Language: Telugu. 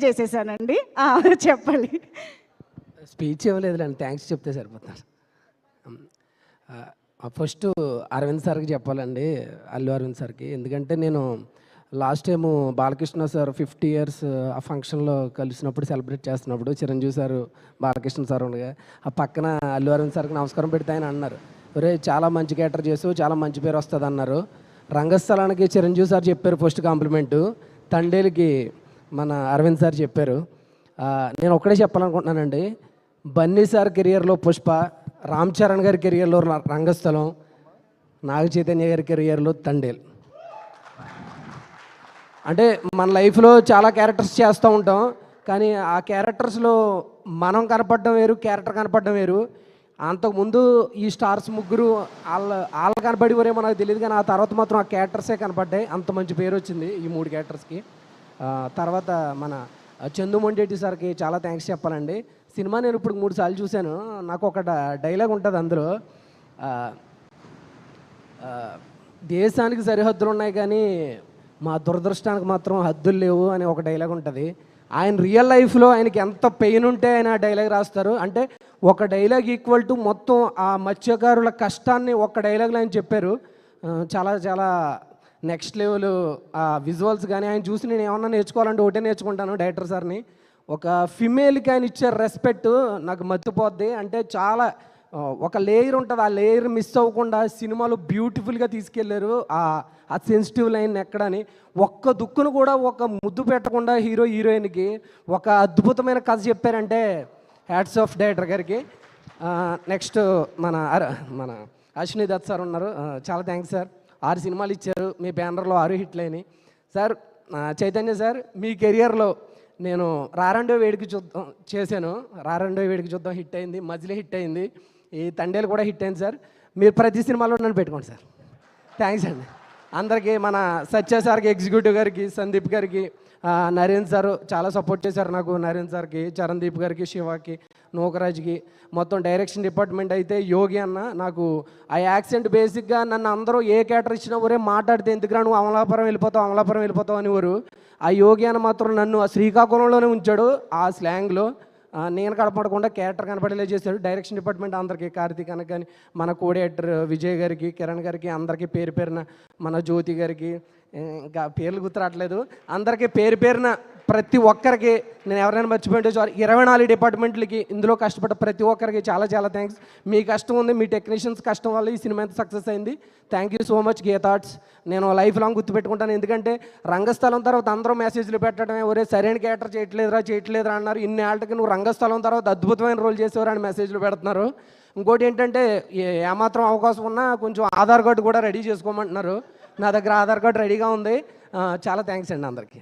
చేసేసానండి. చెప్పాలి. స్పీచ్ ఇవ్వలేదులేండి, థ్యాంక్స్ చెప్తే సరిపోతాను. ఫస్ట్ అరవింద్ సార్కి చెప్పాలండి, అల్లు అరవింద్ సార్కి. ఎందుకంటే నేను last time Balakrishna sir 50 years ఆ ఫంక్షన్లో కలిసినప్పుడు సెలబ్రేట్ చేస్తున్నప్పుడు చిరంజీవి సారు బాలకృష్ణ సార్ ఉండగా ఆ పక్కన అల్లు అరవింద్ సార్కి నమస్కారం పెడితే ఆయన అన్నారు, ఒరే చాలా మంచి క్యారెక్టర్ చేసావు, చాలా మంచి పేరు వస్తుంది అన్నారు. రంగస్థలానికి చిరంజీవి సార్ చెప్పారు ఫస్ట్ కాంప్లిమెంటు, తండేలికి మన అరవింద్ సార్ చెప్పారు. నేను ఒక్కడే చెప్పాలనుకుంటున్నానండి, బన్నీ సార్ కెరియర్లో పుష్ప, రామ్ చరణ్ గారి కెరియర్లో రంగస్థలం, నాగ చైతన్య గారి కెరియర్లో తండేల్. అంటే మన లైఫ్లో చాలా క్యారెక్టర్స్ చేస్తూ ఉంటాం, కానీ ఆ క్యారెక్టర్స్లో మనం కనపడడం వేరు, క్యారెక్టర్ కనపడడం వేరు. అంతకుముందు ఈ స్టార్స్ ముగ్గురు వాళ్ళు కనపడివరేమో నాకు తెలియదు, కానీ ఆ తర్వాత మాత్రం ఆ క్యారెక్టర్సే కనపడ్డాయి. అంత మంచి పేరు వచ్చింది ఈ 3 క్యారెక్టర్స్కి. తర్వాత మన చందు మొండేటి సార్కి చాలా థ్యాంక్స్ చెప్పాలండి. సినిమా నేను ఇప్పుడు 3 సార్లు చూశాను. నాకు ఒక డైలాగ్ ఉంటుంది అందులో, దేశానికి సరిహద్దులు ఉన్నాయి కానీ మా దురదృష్టానికి మాత్రం హద్దులు లేవు అని ఒక డైలాగ్ ఉంటుంది. ఆయన రియల్ లైఫ్లో ఆయనకి ఎంత పెయిన్ ఉంటే ఆయన డైలాగ్ రాస్తారు. అంటే ఒక డైలాగ్ ఈక్వల్ టు మొత్తం ఆ మత్స్యకారుల కష్టాన్ని ఒక డైలాగ్లో ఆయన చెప్పారు. చాలా చాలా నెక్స్ట్ లెవెల్ విజువల్స్ కానీ ఆయన చూసి నేను ఏమన్నా నేర్చుకోవాలంటే ఒకటే నేర్చుకుంటాను డైరెక్టర్ సార్ని. ఒక ఫిమేల్కి ఆయన ఇచ్చే రెస్పెక్ట్ నాకు మర్చిపోద్ది. అంటే చాలా ఒక లేయర్ ఉంటుంది, ఆ లేయర్ మిస్ అవ్వకుండా సినిమాలో బ్యూటిఫుల్గా తీసుకెళ్లారు. ఆ సెన్సిటివ్ లైన్ ఎక్కడని ఒక్క దుక్కును కూడా ఒక ముద్దు పెట్టకుండా హీరోయిన్కి ఒక అద్భుతమైన కథ చెప్పారంటే హ్యాట్స్ ఆఫ్ డైరెక్టర్ గారికి. నెక్స్ట్ మన అశ్విని దత్ సార్ ఉన్నారు, చాలా థ్యాంక్స్ సార్. 6 సినిమాలు ఇచ్చారు, మీ బ్యానర్లో 6 హిట్లు అయినాయి సార్. చైతన్య సార్, మీ కెరియర్లో నేను రారండో వేడికి చూద్దాం చేశాను, రారండో వేడికి చూద్దాం హిట్ అయింది, మజిలీ హిట్ అయింది, ఈ తండేలు కూడా హిట్ అయింది సార్. మీరు ప్రతి సినిమాలో నన్ను పెట్టుకోండి సార్. థ్యాంక్స్ అండి అందరికీ. మన సత్య సార్కి, ఎగ్జిక్యూటివ్ గారికి, సందీప్ గారికి, నరేంద్ర సార్ చాలా సపోర్ట్ చేశారు నాకు. నరేంద్ర సార్కి, చరణ్దీప్ గారికి, శివాకి, నూకరాజ్కి, మొత్తం డైరెక్షన్ డిపార్ట్మెంట్ అయితే యోగి అన్న. నాకు ఆ యాక్సెంట్ బేసిక్గా నన్ను అందరూ ఏ క్యారెక్టర్ ఇచ్చినా ఒరే మాట్లాడితే ఎందుకురా నువ్వు అమలాపురం వెళ్ళిపోతావు అనేవారు. ఆ యోగి అన్న మాత్రం నన్ను ఆ శ్రీకాకుళంలోనే ఉంచాడు, ఆ స్లాంగ్లో నేను కనపడకుండా క్యారెక్టర్ కనపడేలా చేశాడు. డైరెక్షన్ డిపార్ట్మెంట్ అందరికీ, కార్తీక్ అన్న కానీ, మన కోడేటర్ విజయ్ గారికి, కిరణ్ గారికి, అందరికీ పేరు పేరున, మన జ్యోతి గారికి, ఇంకా పేర్లు గుర్తురావట్లేదు, అందరికీ పేరు పేరున ప్రతి ఒక్కరికి నేను ఎవరైనా మర్చిపోయింటే 24 డిపార్ట్మెంట్లకి ఇందులో కష్టపడ్డ ప్రతి ఒక్కరికి చాలా చాలా థ్యాంక్స్. మీ కష్టం ఉంది, మీ టెక్నీషియన్స్ కష్టం వల్ల ఈ సినిమా ఎంత సక్సెస్ అయింది. Thank you so much Geetha Arts. నేను లైఫ్ లాంగ్ గుర్తుపెట్టుకుంటాను. ఎందుకంటే రంగస్థలం తర్వాత అందరూ మెసేజ్లు పెట్టడమే, ఒరే సరైన క్యారెక్టర్ చేయట్లేదురా అన్నారు. ఇన్ని ఏళ్ళకి నువ్వు రంగస్థలం తర్వాత అద్భుతమైన రోల్ చేసేవారు అని మెసేజ్లు పెడుతున్నారు. ఇంకోటి ఏంటంటే ఏమాత్రం అవకాశం ఉన్నా కొంచెం ఆధార్ కార్డు కూడా రెడీ చేసుకోమంటున్నారు. నా దగ్గర ఆధార్ కార్డు రెడీగా ఉంది. చాలా థ్యాంక్స్ అండి అందరికీ.